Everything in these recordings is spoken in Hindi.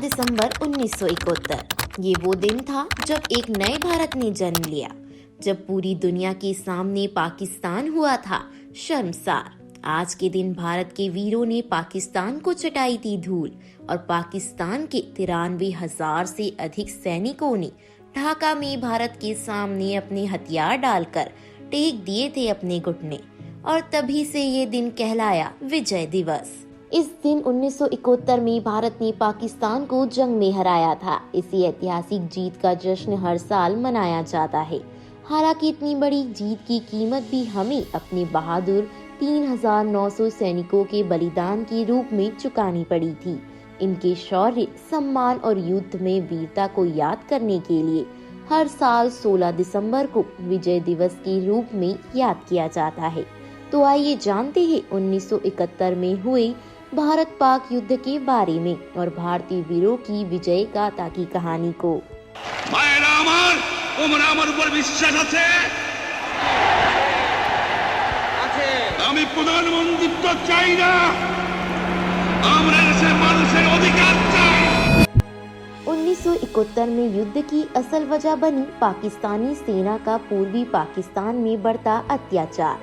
दिसंबर 1971 ये वो दिन था जब एक नए भारत ने जन्म लिया, जब पूरी दुनिया के सामने पाकिस्तान हुआ था शर्मसार। आज के दिन भारत के वीरों ने पाकिस्तान को चटाई थी धूल और पाकिस्तान के 93,000 से अधिक सैनिकों ने ढाका में भारत के सामने अपने हथियार डालकर टेक दिए थे अपने घुटने, और तभी से ये दिन कहलाया विजय दिवस। इस दिन 1971 में भारत ने पाकिस्तान को जंग में हराया था। इसी ऐतिहासिक जीत का जश्न हर साल मनाया जाता है। हालांकि इतनी बड़ी जीत की कीमत भी हमें अपने बहादुर 3,900 सैनिकों के बलिदान के रूप में चुकानी पड़ी थी। इनके शौर्य, सम्मान और युद्ध में वीरता को याद करने के लिए हर साल 16 दिसंबर को विजय दिवस के रूप में याद किया जाता है। तो आइए जानते हैं 1971 में हुए भारत पाक युद्ध के बारे में और भारतीय वीरों की विजय गाथा की कहानी को। আমি প্রধানমন্ত্রিত্ব চাই না, আমরা দেশের মানুষের অধিকার চাই। 1971 में युद्ध की असल वजह बनी पाकिस्तानी सेना का पूर्वी पाकिस्तान में बढ़ता अत्याचार,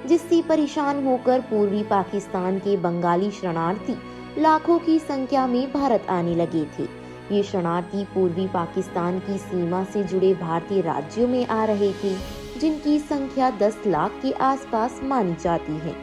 जिससे परेशान होकर पूर्वी पाकिस्तान के बंगाली शरणार्थी लाखों की संख्या में भारत आने लगे थे। ये शरणार्थी पूर्वी पाकिस्तान की सीमा से जुड़े भारतीय राज्यों में आ रहे थे, जिनकी संख्या 10 लाख के आसपास मानी जाती है।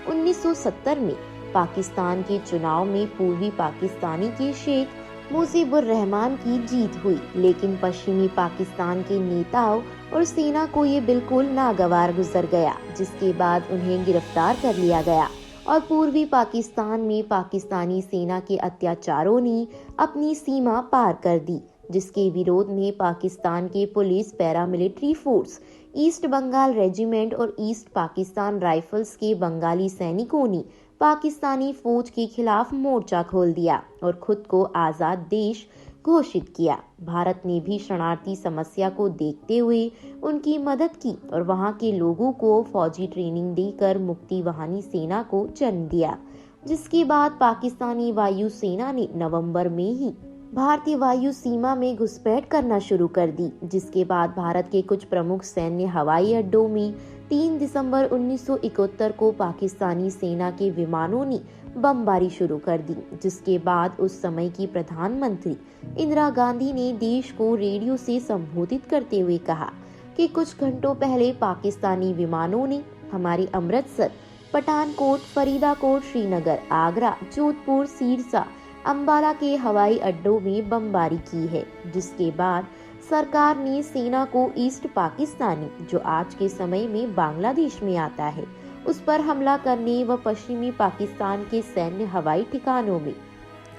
1970 में पाकिस्तान के चुनाव में पूर्वी पाकिस्तानी के शेख मुजीबुर रहमान की जीत हुई, लेकिन पश्चिमी पाकिस्तान के नेताओं और सेना को ये बिल्कुल नागवार गुजर गया, जिसके बाद उन्हें गिरफ्तार कर लिया गया और पूर्वी पाकिस्तान में पाकिस्तानी सेना के अत्याचारों ने अपनी सीमा पार कर दी, जिसके विरोध में पाकिस्तान के पुलिस, paramilitary force, east Bengal regiment और ईस्ट पाकिस्तान राइफल्स के बंगाली सैनिकों ने पाकिस्तानी फौज के खिलाफ मोर्चा खोल दिया और खुद को आजाद देश घोषित किया। भारत ने भी शरणार्थी समस्या को देखते हुए उनकी मदद की और वहां के लोगों को फौजी ट्रेनिंग देकर मुक्ति वाहिनी सेना को जन्म दिया, जिसके बाद पाकिस्तानी वायु सेना ने नवंबर में ही भारतीय वायु सीमा में घुसपैठ करना शुरू कर दी, जिसके बाद भारत के कुछ प्रमुख सैन्य हवाई अड्डों में 3 दिसंबर 1971 को पाकिस्तानी सेना के विमानों ने बमबारी शुरू कर दी, जिसके बाद उस समय की प्रधानमंत्री इंदिरा गांधी ने देश को रेडियो से संबोधित करते हुए कहा कि कुछ घंटों पहले पाकिस्तानी विमानों ने हमारे अमृतसर, पठानकोट, फरीदाकोट, श्रीनगर, आगरा, जोधपुर, सिरसा, अंबाला के हवाई अड्डों में बमबारी की है, जिसके बाद सरकार ने सेना को ईस्ट पाकिस्तानी, जो आज के समय में बांग्लादेश में आता है, उस पर हमला करने व पश्चिमी पाकिस्तान के सैन्य हवाई ठिकानों में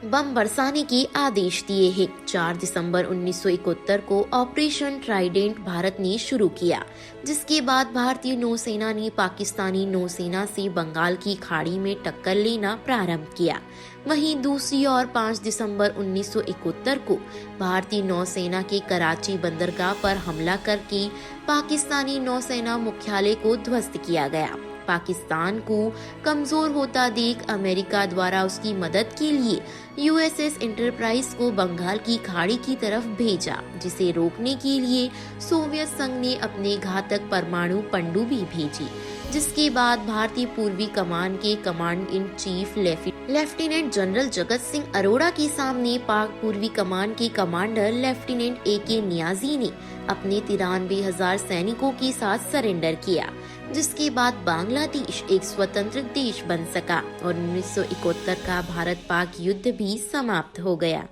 बम बरसाने के आदेश दिए हैं। 4 दिसंबर 1971 को ऑपरेशन ट्राइडेंट भारत ने शुरू किया, जिसके बाद भारतीय नौसेना ने पाकिस्तानी नौसेना से बंगाल की खाड़ी में टक्कर लेना प्रारंभ किया। वहीं दूसरी ओर 5 दिसंबर 1971 को भारतीय नौसेना के कराची बंदरगाह पर हमला करके पाकिस्तानी नौसेना मुख्यालय को ध्वस्त किया गया। पाकिस्तान को कमजोर होता देख अमेरिका द्वारा उसकी मदद के लिए यूएसएस एंटरप्राइज को बंगाल की खाड़ी की तरफ भेजा, जिसे रोकने के लिए सोवियत संघ ने अपने घातक परमाणु पनडुब्बी भेजी, जिसके बाद भारतीय पूर्वी कमान के command in chief lieutenant general Jagat Singh Arora के सामने पाक पूर्वी कमान के कमांडर लेफ्टिनेंट AK नियाजी ने अपने 93,000 सैनिकों के साथ सरेंडर किया, जिसके बाद बांग्लादेश एक स्वतंत्र देश बन सका और 1971 का भारत पाक युद्ध भी समाप्त हो गया।